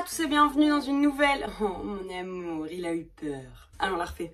tous et bienvenue dans une nouvelle... Oh mon amour, il a eu peur. Allons, on la refait.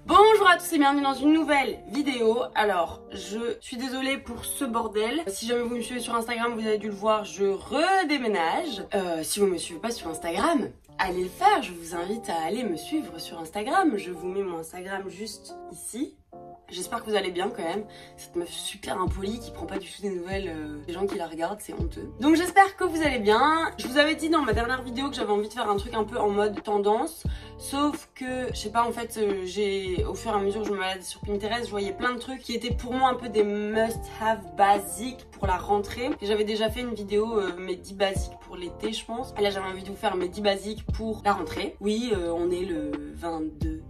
Bonjour à tous et bienvenue dans une nouvelle vidéo. Alors, je suis désolée pour ce bordel. Si jamais vous me suivez sur Instagram, vous avez dû le voir, je redéménage. Si vous me suivez pas sur Instagram, allez le faire. Je vous invite à aller me suivre sur Instagram. Je vous mets mon Instagram juste ici. J'espère que vous allez bien quand même. Cette meuf super impolie qui prend pas du tout des nouvelles des gens qui la regardent, c'est honteux. Donc j'espère que vous allez bien. Je vous avais dit dans ma dernière vidéo que j'avais envie de faire un truc un peu en mode tendance. Sauf que, je sais pas, en fait, au fur et à mesure que je me baladais sur Pinterest, je voyais plein de trucs qui étaient pour moi un peu des must-have basiques pour la rentrée. Et j'avais déjà fait une vidéo, mes 10 basiques pour l'été, je pense. Et là, j'avais envie de vous faire mes 10 basiques pour la rentrée. Oui, on est le 22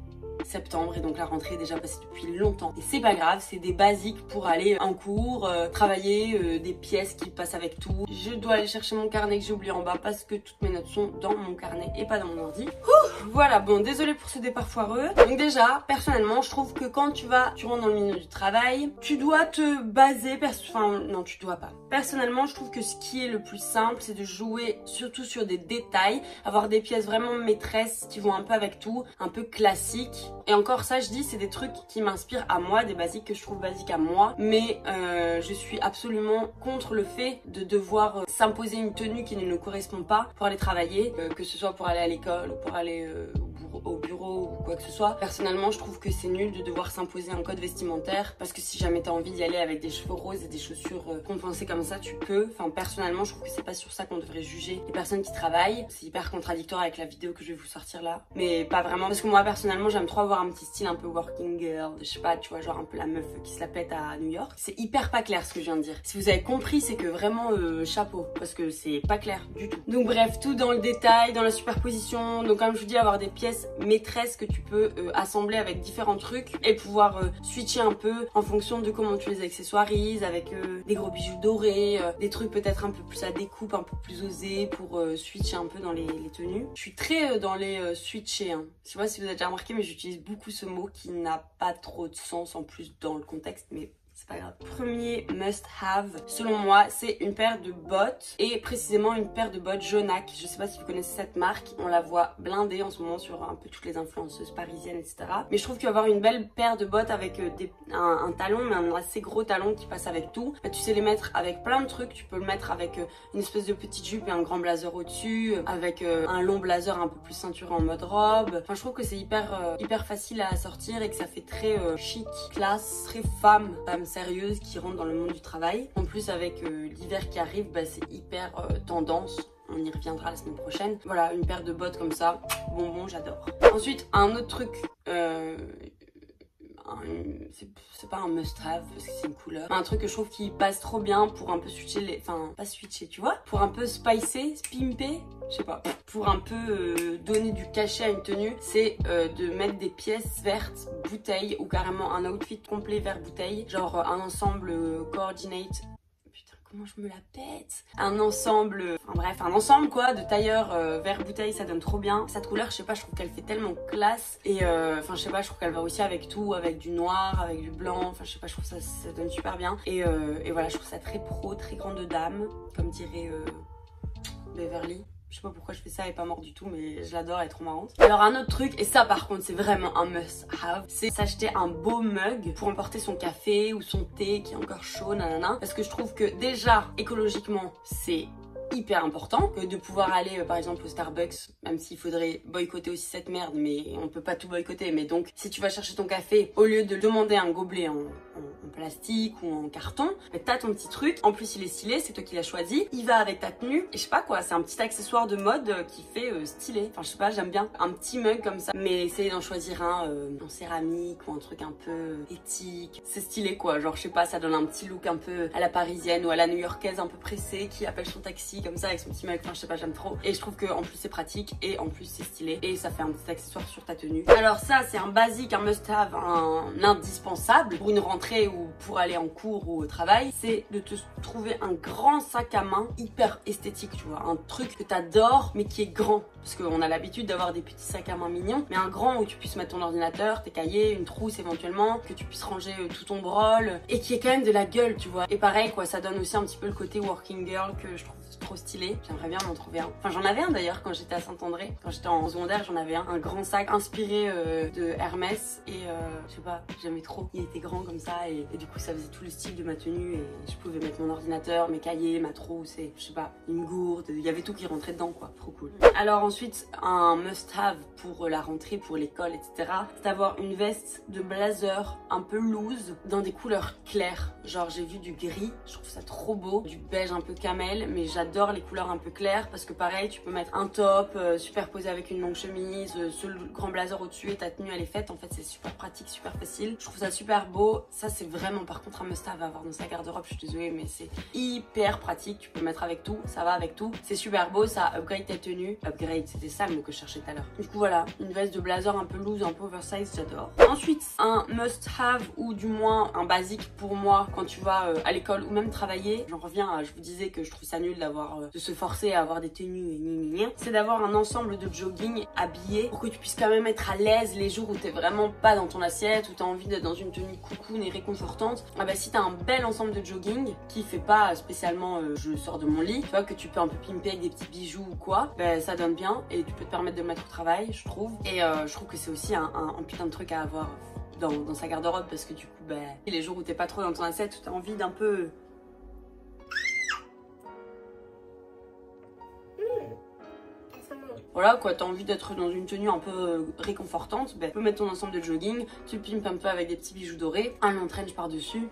septembre et donc la rentrée est déjà passée depuis longtemps et c'est pas grave, c'est des basiques pour aller en cours, travailler, des pièces qui passent avec tout. Je dois aller chercher mon carnet que j'ai oublié en bas parce que toutes mes notes sont dans mon carnet et pas dans mon ordi. Voilà, bon, désolée pour ce départ foireux. Donc déjà, personnellement, je trouve que quand tu rentres dans le milieu du travail, tu dois te baser, non, tu dois pas. Personnellement, je trouve que ce qui est le plus simple, c'est de jouer surtout sur des détails, avoir des pièces vraiment maîtresses qui vont un peu avec tout, un peu classiques. Et encore ça, je dis, c'est des trucs qui m'inspirent à moi, des basiques que je trouve basiques à moi. Mais je suis absolument contre le fait de devoir s'imposer une tenue qui ne nous correspond pas pour aller travailler, que ce soit pour aller à l'école ou pour aller au bureau ou quoi que ce soit. Personnellement, je trouve que c'est nul de devoir s'imposer un code vestimentaire parce que si jamais t'as envie d'y aller avec des cheveux roses et des chaussures compensées comme ça, tu peux. Enfin, personnellement, je trouve que c'est pas sur ça qu'on devrait juger les personnes qui travaillent. C'est hyper contradictoire avec la vidéo que je vais vous sortir là, mais pas vraiment parce que moi, personnellement, j'aime trop avoir un petit style un peu working girl, je sais pas, tu vois, genre un peu la meuf qui se la pète à New York. C'est hyper pas clair ce que je viens de dire. Si vous avez compris, c'est que vraiment chapeau parce que c'est pas clair du tout. Donc bref, tout dans le détail, dans la superposition. Donc comme je vous dis, avoir des pièces maîtresses que tu peux assembler avec différents trucs et pouvoir switcher un peu en fonction de comment tu les accessoirises avec des gros bijoux dorés, des trucs peut-être un peu plus à découpe, un peu plus osés pour switcher un peu dans les tenues. Je suis très dans les switcher, hein. Je sais pas si vous avez déjà remarqué, mais j'utilise beaucoup ce mot qui n'a pas trop de sens en plus dans le contexte, mais c'est pas grave. Premier must-have, selon moi, c'est une paire de bottes et précisément une paire de bottes Jonac. Je sais pas si vous connaissez cette marque, on la voit blindée en ce moment sur un peu toutes les influenceuses parisiennes, etc. Mais je trouve qu'avoir une belle paire de bottes avec un talon, mais un assez gros talon qui passe avec tout, bah, tu sais les mettre avec plein de trucs. Tu peux le mettre avec une espèce de petite jupe et un grand blazer au-dessus, avec un long blazer un peu plus ceinturé en mode robe. Enfin, je trouve que c'est hyper facile à sortir et que ça fait très chic, classe, très femme sérieuse qui rentre dans le monde du travail. En plus avec l'hiver qui arrive, bah, c'est hyper tendance. On y reviendra la semaine prochaine. Voilà, une paire de bottes comme ça, bonbon, j'adore. Ensuite, un autre truc, c'est pas un must-have parce que c'est une couleur. Un truc que je trouve qui passe trop bien pour un peu switcher les... Enfin, pas switcher, tu vois, pour un peu spicer, pimper, je sais pas, pour un peu donner du cachet à une tenue, c'est de mettre des pièces vertes bouteille ou carrément un outfit complet vert bouteille, genre un ensemble coordinate. Comment je me la pète. Un ensemble, enfin bref, un ensemble quoi de tailleur vert bouteille, ça donne trop bien. Cette couleur, je sais pas, je trouve qu'elle fait tellement classe. Et enfin je sais pas, je trouve qu'elle va aussi avec tout, avec du noir, avec du blanc. Enfin je sais pas, je trouve ça donne super bien. Et voilà, je trouve ça très pro, très grande dame, comme dirait Beverly. Je sais pas pourquoi je fais ça et pas mort du tout, mais je l'adore, elle est trop marrante. Alors un autre truc, et ça par contre c'est vraiment un must have, c'est s'acheter un beau mug pour emporter son café ou son thé qui est encore chaud, nanana. Parce que je trouve que déjà écologiquement c'est hyper important que de pouvoir aller par exemple au Starbucks, même s'il faudrait boycotter aussi cette merde, mais on peut pas tout boycotter. Mais donc si tu vas chercher ton café, au lieu de demander un gobelet en plastique ou en carton, t'as ton petit truc, en plus il est stylé, c'est toi qui l'as choisi, il va avec ta tenue, et je sais pas quoi, c'est un petit accessoire de mode qui fait stylé. Enfin je sais pas, j'aime bien un petit mug comme ça, mais essayez d'en choisir un en céramique ou un truc un peu éthique, c'est stylé quoi, genre je sais pas, ça donne un petit look un peu à la parisienne ou à la new-yorkaise un peu pressée qui appelle son taxi comme ça avec son petit mug. Enfin je sais pas, j'aime trop, et je trouve que en plus c'est pratique et en plus c'est stylé et ça fait un petit accessoire sur ta tenue. Alors ça c'est un basique, un must have, un indispensable pour une rentrée rentrée ou pour aller en cours ou au travail, c'est de te trouver un grand sac à main hyper esthétique, tu vois, un truc que t'adores mais qui est grand, parce qu'on a l'habitude d'avoir des petits sacs à main mignons, mais un grand où tu puisses mettre ton ordinateur, tes cahiers, une trousse éventuellement, que tu puisses ranger tout ton brol et qui ait quand même de la gueule, tu vois. Et pareil quoi, ça donne aussi un petit peu le côté working girl que je trouve trop stylé. J'aimerais bien m'en trouver un. Enfin, j'en avais un d'ailleurs quand j'étais à Saint-André. Quand j'étais en secondaire, j'en avais un grand sac inspiré de Hermès. Et je sais pas, j'aimais trop. Il était grand comme ça et du coup, ça faisait tout le style de ma tenue. Et je pouvais mettre mon ordinateur, mes cahiers, ma trousse et je sais pas, une gourde. Il y avait tout qui rentrait dedans, quoi. Trop cool. Alors ensuite, un must-have pour la rentrée, pour l'école, etc. C'est d'avoir une veste de blazer un peu loose dans des couleurs claires. Genre, j'ai vu du gris. Je trouve ça trop beau. Du beige un peu camel, mais j'adore les couleurs un peu claires parce que pareil tu peux mettre un top superposé avec une longue chemise, ce grand blazer au dessus et ta tenue elle est faite. En fait c'est super pratique, super facile, je trouve ça super beau. Ça c'est vraiment par contre un must-have à avoir dans sa garde-robe, je suis désolée mais c'est hyper pratique, tu peux le mettre avec tout, ça va avec tout, c'est super beau, ça upgrade ta tenue. Upgrade, c'était ça le mot que je cherchais tout à l'heure. Du coup voilà, une veste de blazer un peu loose, un peu oversize, j'adore. Ensuite un must-have ou du moins un basique pour moi quand tu vas à l'école ou même travailler. J'en reviens à, je vous disais que je trouve ça nul d'avoir de se forcer à avoir des tenues et c'est d'avoir un ensemble de jogging habillé pour que tu puisses quand même être à l'aise les jours où t'es vraiment pas dans ton assiette, où t'as envie d'être dans une tenue coucoune et réconfortante. Ah bah si t'as un bel ensemble de jogging qui fait pas spécialement je sors de mon lit, tu vois, que tu peux un peu pimper avec des petits bijoux ou quoi, bah ça donne bien et tu peux te permettre de le mettre au travail, je trouve. Et je trouve que c'est aussi un putain de truc à avoir dans sa garde-robe parce que du coup bah les jours où t'es pas trop dans ton assiette, où t'as envie d'un peu voilà quoi, t'as envie d'être dans une tenue un peu réconfortante, ben, tu peux mettre ton ensemble de jogging, tu le pimpes un peu avec des petits bijoux dorés, un long trench par dessus,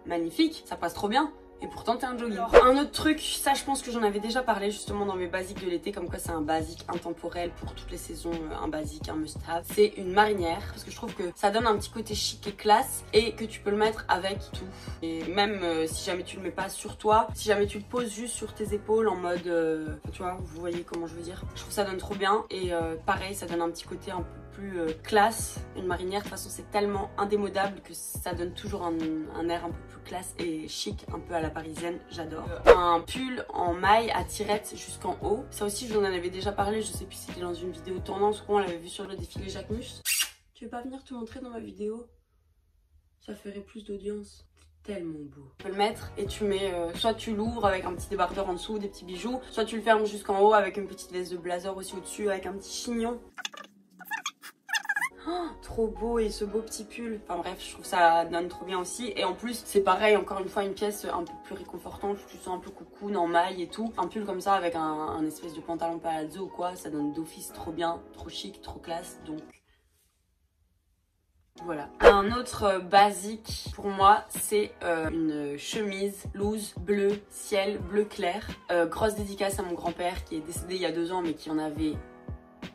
magnifique, ça passe trop bien. Et pourtant t'es un jogging. Un autre truc, ça je pense que j'en avais déjà parlé justement dans mes basiques de l'été, comme quoi c'est un basique intemporel pour toutes les saisons, un basique, un must-have. C'est une marinière, parce que je trouve que ça donne un petit côté chic et classe et que tu peux le mettre avec tout. Et même si jamais tu le mets pas sur toi, si jamais tu le poses juste sur tes épaules en mode, tu vois, vous voyez comment je veux dire. Je trouve que ça donne trop bien et pareil, ça donne un petit côté un peu plus classe. Une marinière de toute façon c'est tellement indémodable que ça donne toujours un air un peu plus classe et chic, un peu à la parisienne, j'adore. Un pull en maille à tirettes jusqu'en haut, ça aussi je vous en avais déjà parlé, je sais plus si c'était dans une vidéo tendance ou on l'avait vu sur le défilé Jacquemus. Tu veux pas venir te montrer dans ma vidéo? Ça ferait plus d'audience. Tellement beau. Tu peux le mettre et tu mets, soit tu l'ouvres avec un petit débardeur en dessous, des petits bijoux, soit tu le fermes jusqu'en haut avec une petite veste de blazer aussi au-dessus avec un petit chignon. Oh, trop beau et ce beau petit pull. Enfin bref, je trouve ça donne trop bien aussi. Et en plus, c'est pareil, encore une fois, une pièce un peu plus réconfortante. Tu te sens un peu cocoon en maille et tout. Un pull comme ça avec un espèce de pantalon palazzo ou quoi, ça donne d'office trop bien, trop chic, trop classe. Donc voilà. Un autre basique pour moi, c'est une chemise loose bleu ciel, bleu clair. Grosse dédicace à mon grand-père qui est décédé il y a 2 ans mais qui en avait,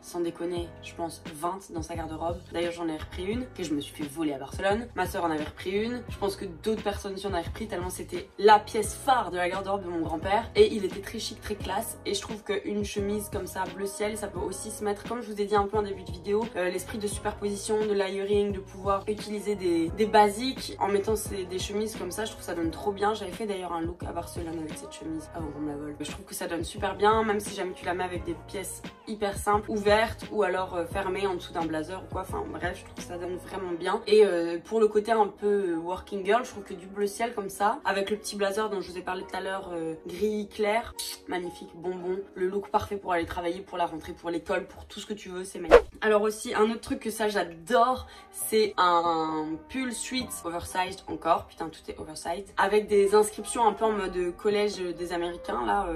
sans déconner, je pense 20 dans sa garde-robe. D'ailleurs j'en ai repris une que je me suis fait voler à Barcelone. Ma soeur en avait repris une. Je pense que d'autres personnes aussi en avaient repris tellement c'était la pièce phare de la garde-robe de mon grand-père. Et il était très chic, très classe. Et je trouve qu'une chemise comme ça, bleu ciel, ça peut aussi se mettre, comme je vous ai dit un peu en début de vidéo, l'esprit de superposition, de layering, de pouvoir utiliser des basiques en mettant des chemises comme ça. Je trouve que ça donne trop bien. J'avais fait d'ailleurs un look à Barcelone avec cette chemise avant qu'on me la vole. Je trouve que ça donne super bien, même si jamais tu la mets avec des pièces hyper simples, ouvertes ou alors fermée en dessous d'un blazer ou quoi, enfin bref, je trouve que ça donne vraiment bien. Et pour le côté un peu working girl, je trouve que du bleu ciel comme ça, avec le petit blazer dont je vous ai parlé tout à l'heure, gris clair, magnifique, bonbon, le look parfait pour aller travailler, pour la rentrée, pour l'école, pour tout ce que tu veux, c'est magnifique. Alors aussi, un autre truc que ça j'adore, c'est un pull sweat oversized encore, putain tout est oversized, avec des inscriptions un peu en mode collège des américains là,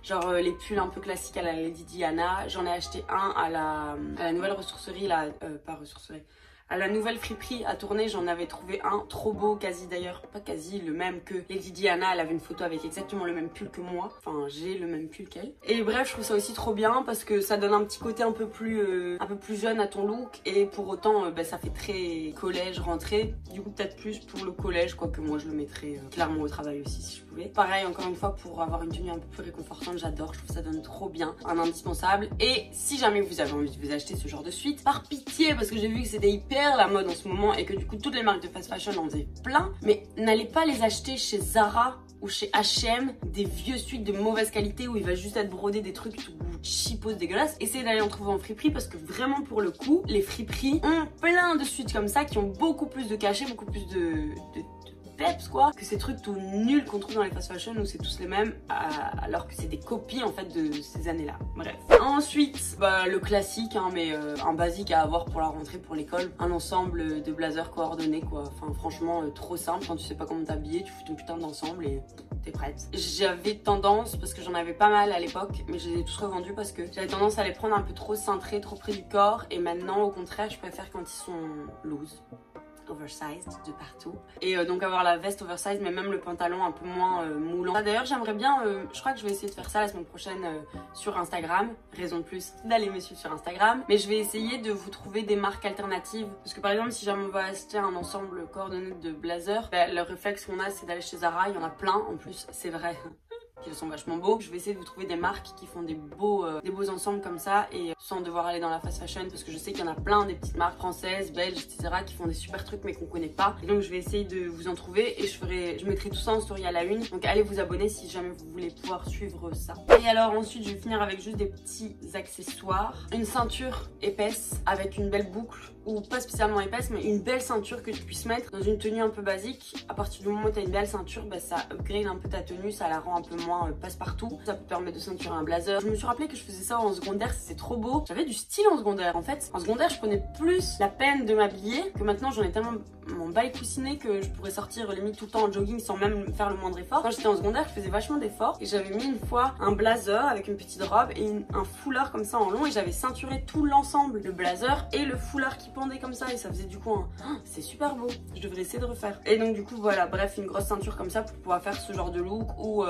genre les pulls un peu classiques à la Lady Diana. J'en ai acheté un à la nouvelle ressourcerie là, pas ressourcerie, à la nouvelle friperie à Tournai. J'en avais trouvé un trop beau, quasi d'ailleurs, pas quasi, le même que Lady Diana. Elle avait une photo avec exactement le même pull que moi, enfin j'ai le même pull qu'elle. Et bref, je trouve ça aussi trop bien parce que ça donne un petit côté un peu plus jeune à ton look et pour autant bah, ça fait très collège, rentrée. Du coup peut-être plus pour le collège, quoique moi je le mettrais clairement au travail aussi si je pouvais. Pareil, encore une fois, pour avoir une tenue un peu plus réconfortante, j'adore, je trouve que ça donne trop bien, un indispensable. Et si jamais vous avez envie de vous acheter ce genre de suite, par pitié, parce que j'ai vu que c'était hyper hyper la mode en ce moment et que du coup toutes les marques de fast fashion en faisaient plein, mais n'allez pas les acheter chez Zara ou chez H&M, des vieux suites de mauvaise qualité où il va juste être brodé des trucs tout cheapos dégueulasses. Essayez d'aller en trouver en friperie parce que vraiment pour le coup, les friperies ont plein de suites comme ça qui ont beaucoup plus de cachets, beaucoup plus de peps quoi, que ces trucs tout nuls qu'on trouve dans les fast fashion où c'est tous les mêmes alors que c'est des copies en fait de ces années là. Bref. Ensuite, bah, le classique hein, mais un basique à avoir pour la rentrée, pour l'école, un ensemble de blazers coordonnés quoi. Enfin franchement trop simple, quand tu sais pas comment t'habiller, tu fous ton putain d'ensemble et t'es prête. J'avais tendance, parce que j'en avais pas mal à l'époque, mais je les ai tous revendus parce que j'avais tendance à les prendre un peu trop cintrés, trop près du corps, et maintenant au contraire je préfère quand ils sont loose, oversized de partout, et donc avoir la veste oversize mais même le pantalon un peu moins moulant. D'ailleurs j'aimerais bien, je crois que je vais essayer de faire ça la semaine prochaine sur Instagram, raison de plus d'aller me suivre sur Instagram, mais je vais essayer de vous trouver des marques alternatives parce que par exemple si jamais on va acheter un ensemble coordonné de blazer, bah, le réflexe qu'on a c'est d'aller chez Zara, il y en a plein en plus, c'est vrai. Ils sont vachement beaux. Je vais essayer de vous trouver des marques qui font des beaux ensembles comme ça et sans devoir aller dans la fast fashion parce que je sais qu'il y en a plein des petites marques françaises, belges, etc. qui font des super trucs mais qu'on connaît pas. Et donc je vais essayer de vous en trouver et je mettrai tout ça en story à la une. Donc allez vous abonner si jamais vous voulez pouvoir suivre ça. Et alors ensuite je vais finir avec juste des petits accessoires. Une ceinture épaisse avec une belle boucle, ou pas spécialement épaisse mais une belle ceinture que tu puisses mettre dans une tenue un peu basique. À partir du moment où tu as une belle ceinture, bah, ça upgrade un peu ta tenue, ça la rend un peu moins passe-partout. Ça peut permettre de ceinturer un blazer. Je me suis rappelé que je faisais ça en secondaire, c'était trop beau. J'avais du style en secondaire en fait. En secondaire je prenais plus la peine de m'habiller que maintenant j'en ai tellement mon bail coussiné que je pourrais sortir limite tout le temps en jogging sans même faire le moindre effort. Quand j'étais en secondaire je faisais vachement d'efforts et j'avais mis une fois un blazer avec une petite robe et un foulard comme ça en long et j'avais ceinturé tout l'ensemble, le blazer et le foulard qui pendait comme ça et ça faisait du coup un... Oh, c'est super beau, je devrais essayer de refaire. Et donc du coup voilà, bref, une grosse ceinture comme ça pour pouvoir faire ce genre de look ou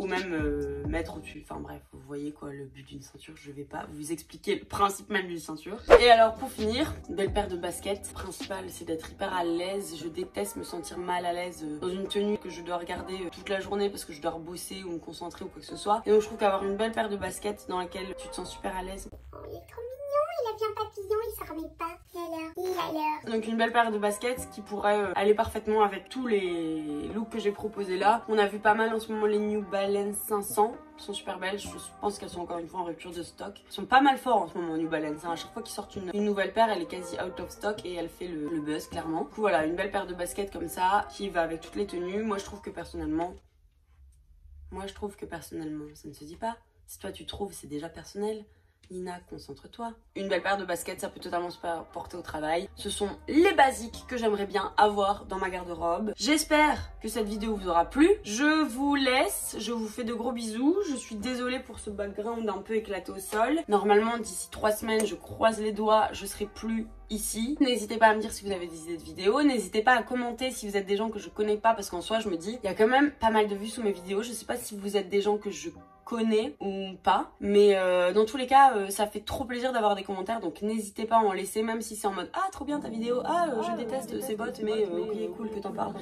même mettre au-dessus. Enfin bref, vous voyez quoi le but d'une ceinture, je vais pas vous expliquer le principe même d'une ceinture. Et alors pour finir, une belle paire de baskets. Le principal c'est d'être hyper à l'aise, je déteste me sentir mal à l'aise dans une tenue que je dois regarder toute la journée parce que je dois bosser ou me concentrer ou quoi que ce soit. Et donc je trouve qu'avoir une belle paire de baskets dans laquelle tu te sens super à l'aise. Oh, il est trop mignon, il a bien papillon, il s'en remet pas. Et alors Donc une belle paire de baskets qui pourrait aller parfaitement avec tous les looks que j'ai proposés là. On a vu pas mal en ce moment les New Balance 500. Elles sont super belles, je pense qu'elles sont encore une fois en rupture de stock. Elles sont pas mal forts en ce moment New Balance, hein. À chaque fois qu'ils sortent une nouvelle paire, elle est quasi out of stock et elle fait le buzz clairement. Du coup voilà, une belle paire de baskets comme ça qui va avec toutes les tenues. Moi je trouve que personnellement, ça ne se dit pas. Si toi tu trouves, c'est déjà personnel. Nina, concentre-toi. Une belle paire de baskets, ça peut totalement se porter au travail. Ce sont les basiques que j'aimerais bien avoir dans ma garde-robe. J'espère que cette vidéo vous aura plu. Je vous laisse, je vous fais de gros bisous. Je suis désolée pour ce background un peu éclaté au sol. Normalement, d'ici 3 semaines, je croise les doigts, je serai plus ici. N'hésitez pas à me dire si vous avez des idées de vidéos. N'hésitez pas à commenter si vous êtes des gens que je connais pas parce qu'en soi, je me dis, il y a quand même pas mal de vues sous mes vidéos. Je sais pas si vous êtes des gens que je connais ou pas, mais dans tous les cas ça fait trop plaisir d'avoir des commentaires, donc n'hésitez pas à en laisser, même si c'est en mode ah trop bien ta vidéo, je déteste ces bots mais ok cool que t'en parles,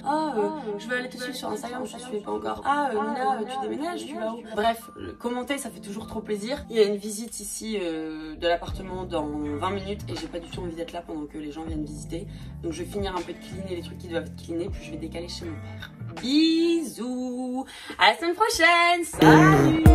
je vais aller te suivre sur Instagram, je te suivais pas encore, Nina tu déménages, tu vas où? Bref, commenter ça fait toujours trop plaisir. Il y a une visite ici de l'appartement dans 20 minutes et j'ai pas du tout envie d'être là pendant que les gens viennent visiter, donc je vais finir un peu de cleaner les trucs qui doivent être cleanés puis je vais décaler chez mon père. Bisous, à la semaine prochaine, salut.